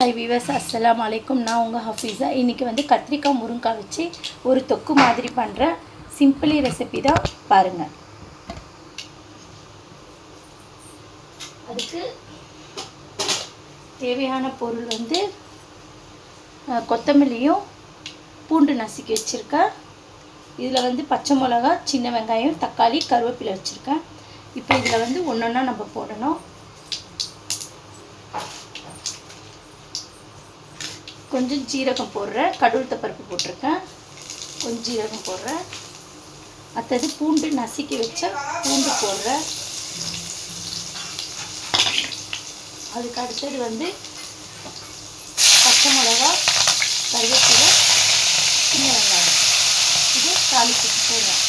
Hi viewers, அஸ்ஸலாமு அலைக்கும். நான் உங்கள் ஹஃபீஸா. இன்றைக்கி வந்து கத்திரிக்காய் முருங்காய் வச்சு ஒரு தொக்கு மாதிரி பண்ணுற சிம்பிளி ரெசிபி தான் பாருங்கள். அதுக்கு தேவையான பொருள் வந்து கொத்தமல்லியும் பூண்டு நசுக்கி வச்சுருக்கேன். இதில் வந்து பச்சை மிளகா, சின்ன வெங்காயம், தக்காளி, கருவேப்பிலை வச்சுருக்கேன். இப்போ இதில் வந்து ஒன்று ஒன்றா நம்ம போடணும். கொஞ்சம் ஜீரகம் போடுறேன், கடுகு பருப்பு போட்டிருக்கேன், கொஞ்சம் ஜீரகம் போடுறேன். அடுத்தது பூண்டு நசுக்கி வச்ச பூண்டு போடுறேன். அதுக்கு அடுத்தது வந்து பச்சை மிளகா, கருவேப்பிலை, சின்ன வெங்காயம், இது தாளிப்பு போடுறேன்.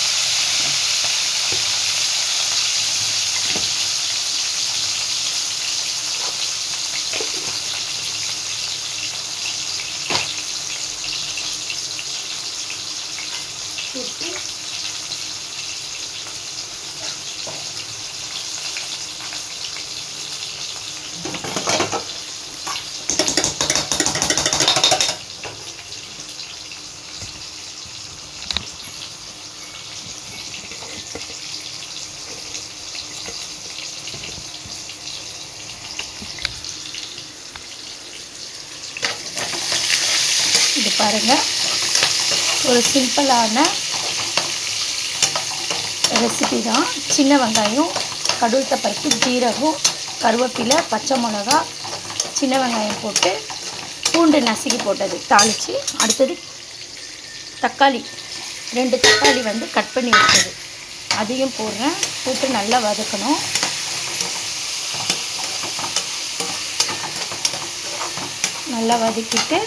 போட்டு இது பாருங்கள், ஒரு சிம்பிளான ரெசிபி தான். சின்ன வெங்காயம், கடுகு பருப்பு, ஜீரகம், கருவேப்பிலை, பச்சை மிளகா, சின்ன வெங்காயம் போட்டு பூண்டு நசுக்கி போட்டது தாளித்து, அடுத்தது தக்காளி 2 தக்காளி வந்து கட் பண்ணி வச்சது அதையும் போடுறேன். போட்டு நல்லா வதக்கணும். நல்லா வதக்கிட்டு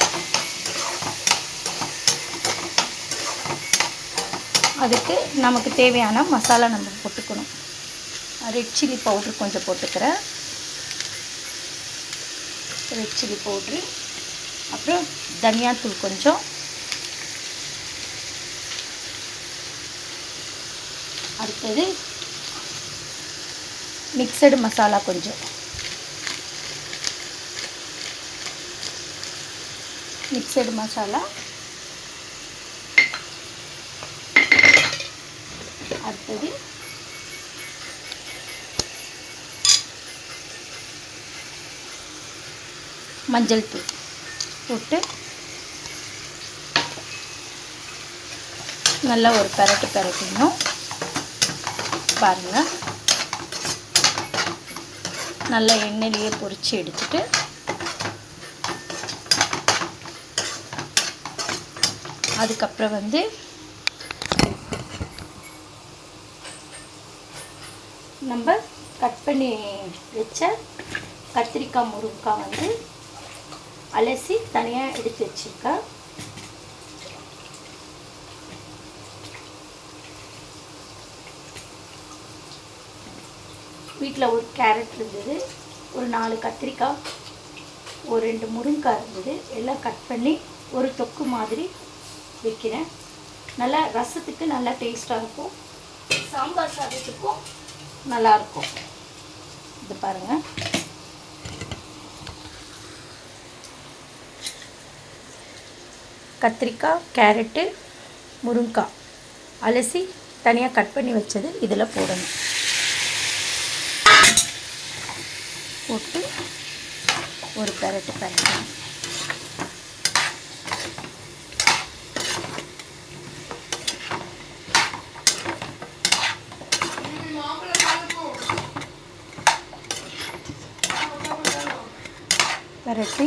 அதுக்கு நமக்கு தேவையான மசாலா நம்ம போட்டுக்கணும். ரெட் சில்லி பவுட்ரு கொஞ்சம் போட்டுக்கிறேன், ரெட் சில்லி பவுட்ரு, அப்புறம் தனியாத்தூள் கொஞ்சம், அடுத்தது மிக்சடு மசாலா கொஞ்சம், மிக்சடு மசாலா, அடுத்தது மஞ்சள் தூள் போட்டு நல்லா ஒரு பெரட்டணும். பாருங்கள், நல்லா எண்ணெயிலேயே பொரித்து எடுத்துட்டு அதுக்கப்புறம் வந்து நம்ம கட் பண்ணி வச்ச கத்திரிக்காய் முருங்காய் வந்து அலசி தனியாக எடுத்து வச்சுருக்கேன். வீட்டில் ஒரு கேரட் இருந்தது, ஒரு 4 கத்திரிக்காய், ஒரு 2 முருங்காய் இருந்தது. எல்லாம் கட் பண்ணி ஒரு தொக்கு மாதிரி வைக்கிறேன். நல்லா ரசத்துக்கு நல்லா டேஸ்ட்டாக இருக்கும், சாம்பார் சாதத்துக்கும் நல்லாயிருக்கும். இது பாருங்கள், கத்திரிக்காய், கேரட்டு, முருங்காய் அலசி தனியாக கட் பண்ணி வச்சது இதில் போடணும். போட்டு ஒரு பெரட்டணும். பெரட்டி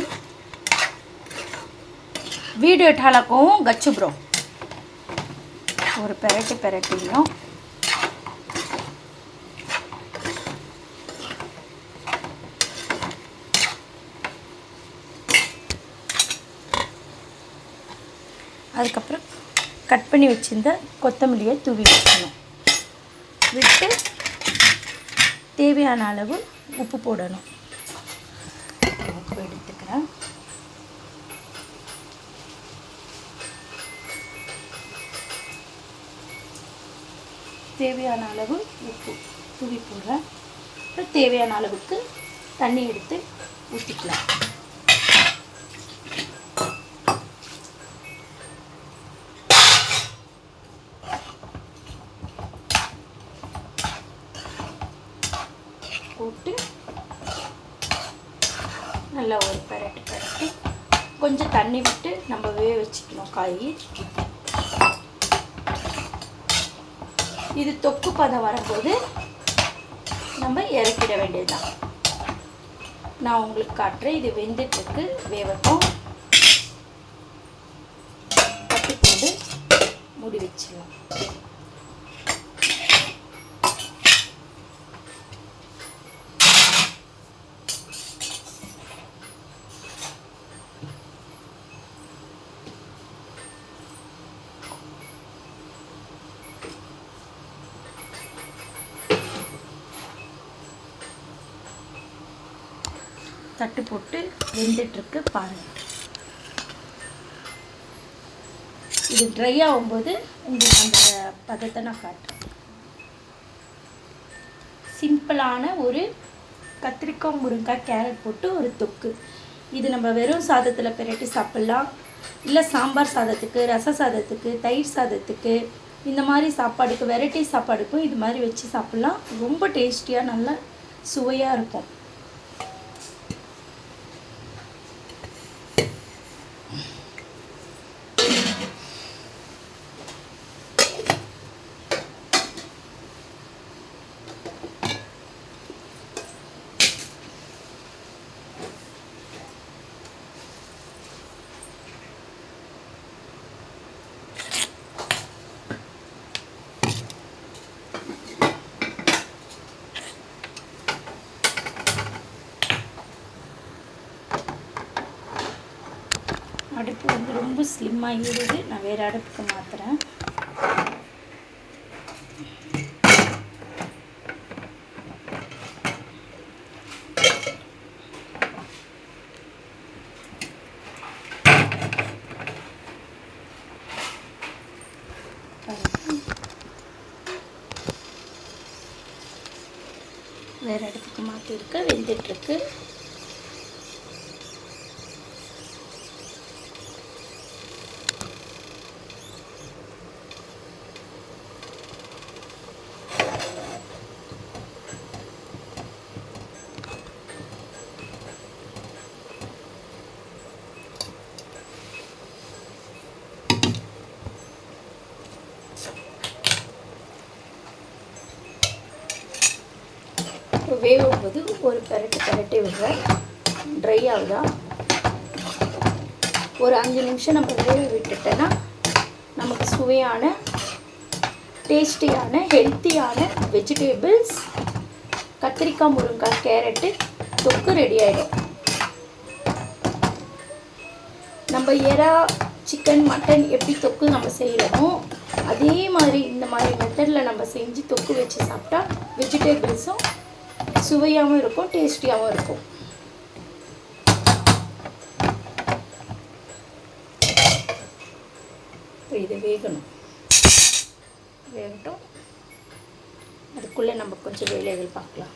வீடியோ ठालाக்கும் गच्छु ब्रो ஒரு பெரட்டியும் அதுக்கப்புறம் கட் பண்ணி வச்சிருந்த கொத்தமல்லியை தூவி வைக்கணும். விட்டு தேவையான அளவு உப்பு போடணும். உப்பு எடுத்துக்கிறேன். தேவையான அளவு உப்பு தூவி போடுறேன். அப்புறம் தேவையான அளவுக்கு தண்ணி எடுத்து ஊற்றிக்கலாம். நல்லா ஒரு பரட்டி கொஞ்சம் தண்ணி விட்டு நம்ம வேக வச்சுக்கணும் காய். இது தொக்கு பதம் வரும்போது நம்ம இறக்கிட வேண்டியதுதான். நான் உங்களுக்கு காட்டுறேன். இது வெந்துட்டுருக்கு, வேகட்டும். தட்டி போட்டு மூடி வச்சிடலாம். தட்டு போட்டு வெந்துட்டுருக்கு பாருங்கள். இது ட்ரை ஆகும்போது உங்களுக்கு அந்த பதத்தை நான் காட்டுறேன். சிம்பிளான ஒரு கத்திரிக்காய், முருங்கைக்காய், கேரட் போட்டு ஒரு தொக்கு. இது நம்ம வெறும் சாதத்தில் பிரட்டி சாப்பிட்லாம், இல்லை சாம்பார் சாதத்துக்கு, ரச சாதத்துக்கு, தயிர் சாதத்துக்கு, இந்த மாதிரி சாப்பாடுக்கு, வெரைட்டி சாப்பாடுக்கும் இது மாதிரி வச்சு சாப்பிட்லாம். ரொம்ப டேஸ்டியாக நல்லா சுவையாக இருக்கும். அடுப்பு வந்து ரொம்ப ஸ்லிம்மாக ஏறுது. நான் வேறு அடுப்புக்கு மாற்றுறேன். வேறு அடுப்புக்கு மாற்றிருக்கு, வெந்துட்டுருக்கு. வேகும்போது ஒரு பரட்டி விடுறேன். ட்ரை ஆகுதா, ஒரு 5 நிமிஷம் நம்ம வேக விட்டுட்டோன்னா நமக்கு சுவையான, டேஸ்டியான, ஹெல்த்தியான வெஜிடேபிள்ஸ் கத்திரிக்காய், முருங்கைக்காய், கேரட்டு தொக்கு ரெடி ஆகிடும். நம்ம எறா, சிக்கன், மட்டன் எப்படி தொக்கு நம்ம செய்கிறோமோ அதே மாதிரி இந்த மாதிரி மெத்தடில் நம்ம செஞ்சு தொக்கு வச்சு சாப்பிட்டா வெஜிடேபிள்ஸும் சுவையாகவும் இருக்கும், டேஸ்டியாகவும் இருக்கும். இது வேகட்டும். அதுக்குள்ளே நம்ம கொஞ்சம் வேலைகள் பார்க்கலாம்.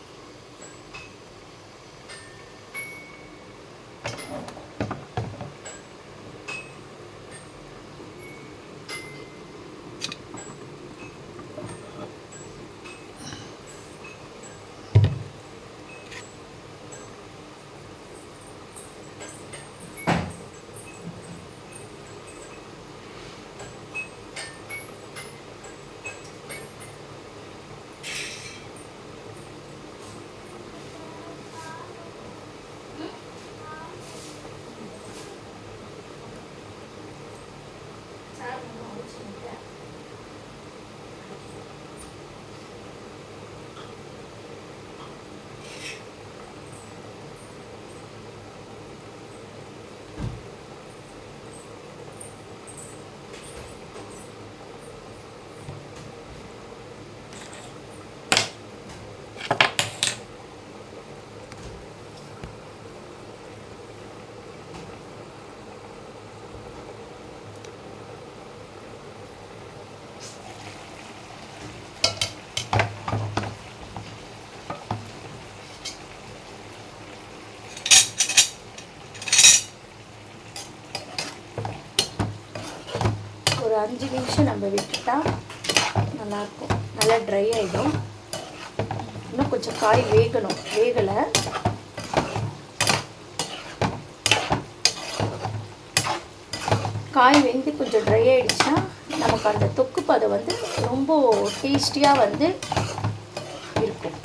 ஒரு 5 நிமிஷம் நம்ம விட்டுட்டா நல்லாயிருக்கும். நல்லா ட்ரை ஆகிடும். இன்னும் கொஞ்சம் காய் வேகணும், வேகலை. காய் வெந்து கொஞ்சம் ட்ரை ஆகிடுச்சுன்னா நமக்கு அந்த தொக்கு பதம் வந்து ரொம்ப டேஸ்டியாக வந்து இருக்கும்.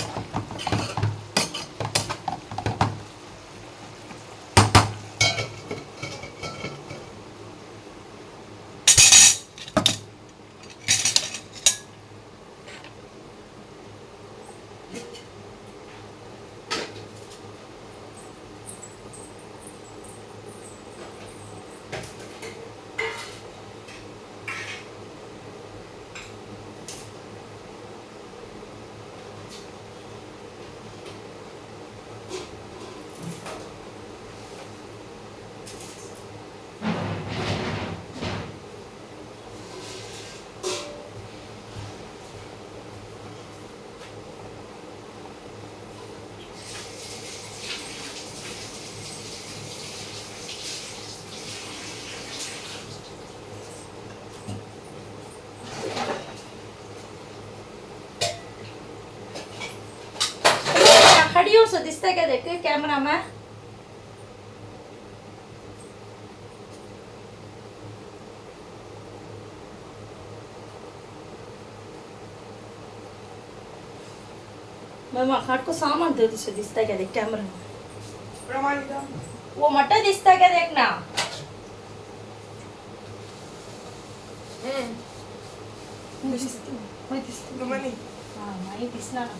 हटियो सो दिसता क्या देख कैमरा में मैं खाट को सामान दे दूँ दिसता क्या देख कैमरा में वो मट्टा दिसता क्या देखना हाँ नहीं दिसना ना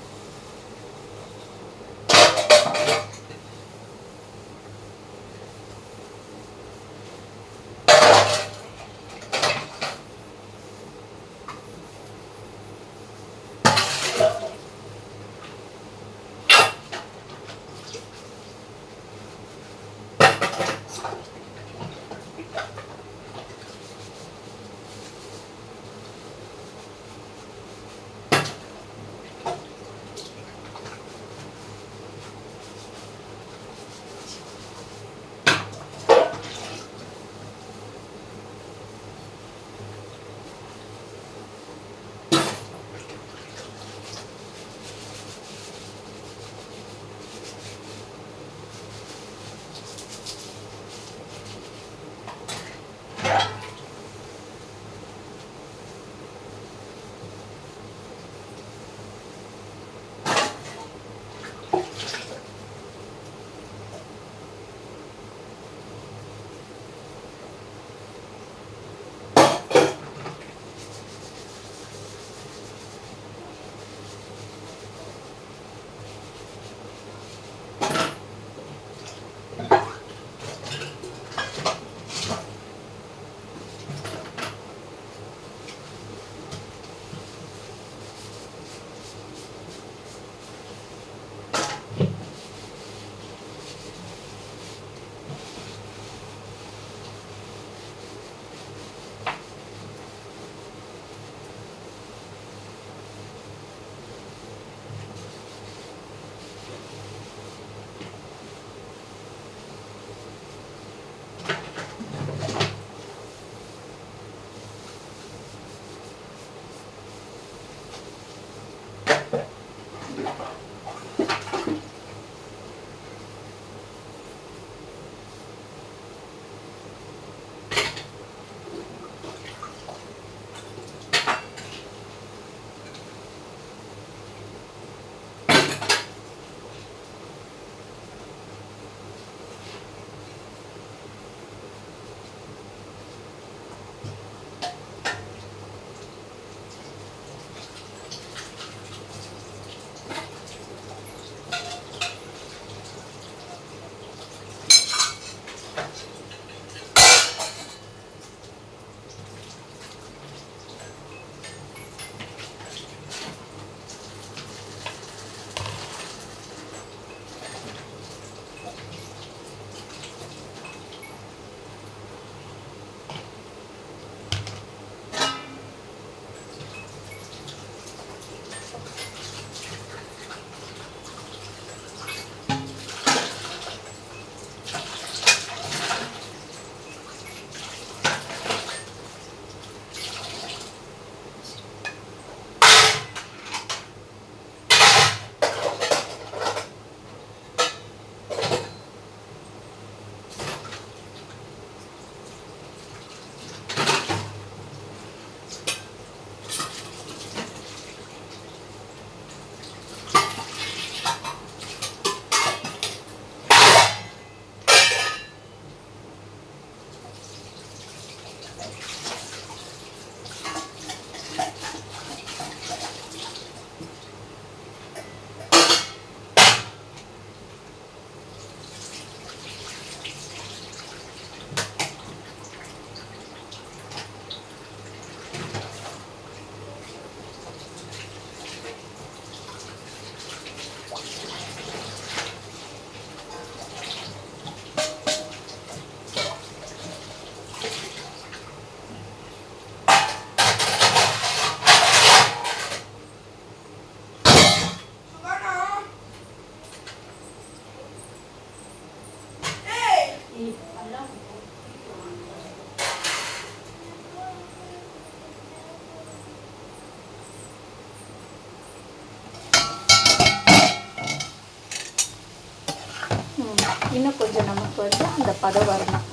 இன்னும் கொஞ்சம் நமக்கு வந்து அந்த பதம் வரணும்.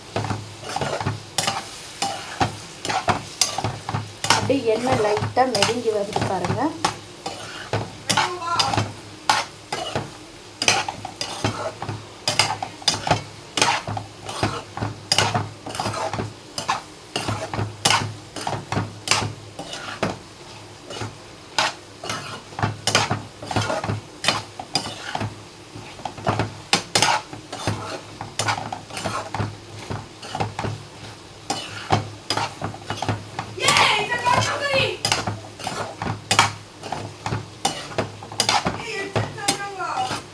அப்படியே எண்ணெய் லைட்டாக நெருங்கி வருது பாருங்கள்.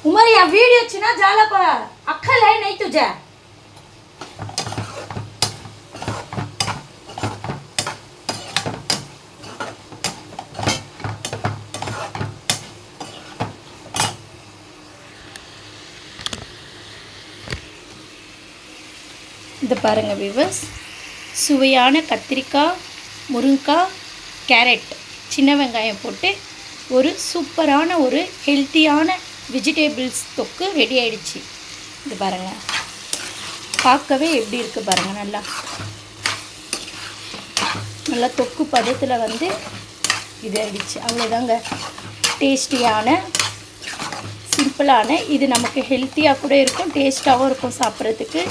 उमर या वीडियो छिना जाला पर अक्कल है नहीं तुझे? இது பாருங்க வியூவர்ஸ், சுவையான கத்திரிக்காய், முருங்கைக்காய், கேரட், சின்ன வெங்காயம் போட்டு ஒரு சூப்பரான ஒரு ஹெல்த்தியான வெஜிடபிள்ஸ் தொக்கு ரெடி ஆயிடுச்சு. இது பாருங்கள், பார்க்கவே எப்படி இருக்குது பாருங்கள். நல்லா தொக்கு பதத்தில் வந்து இது ஆயிடுச்சு. அவ்வளோதாங்க, டேஸ்டியான சிம்பிளான, இது நமக்கு ஹெல்த்தியாக கூட இருக்கும், டேஸ்ட்டாகவும் இருக்கும் சாப்பிட்றதுக்கு.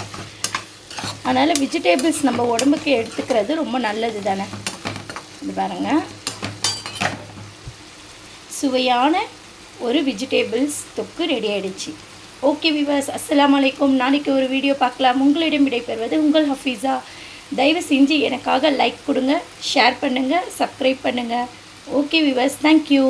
அதனால் வெஜிடபிள்ஸ் நம்ம உடம்புக்கு எடுத்துக்கிறது ரொம்ப நல்லது தானே. இது பாருங்கள், சுவையான ஒரு வெஜிடபிள்ஸ் தொக்கு ரெடி ஆகிடுச்சு. ஓகே வியூவர்ஸ், அஸ்ஸலாமு அலைக்கும். நாளைக்கு ஒரு வீடியோ பார்க்கலாம். உங்களிடம் விடைபெறுவது உங்கள் ஹஃபீஸா. தயவு செஞ்சு எனக்காக லைக் கொடுங்க, ஷேர் பண்ணுங்கள், சப்ஸ்கிரைப் பண்ணுங்கள். Okay viewers, thank you.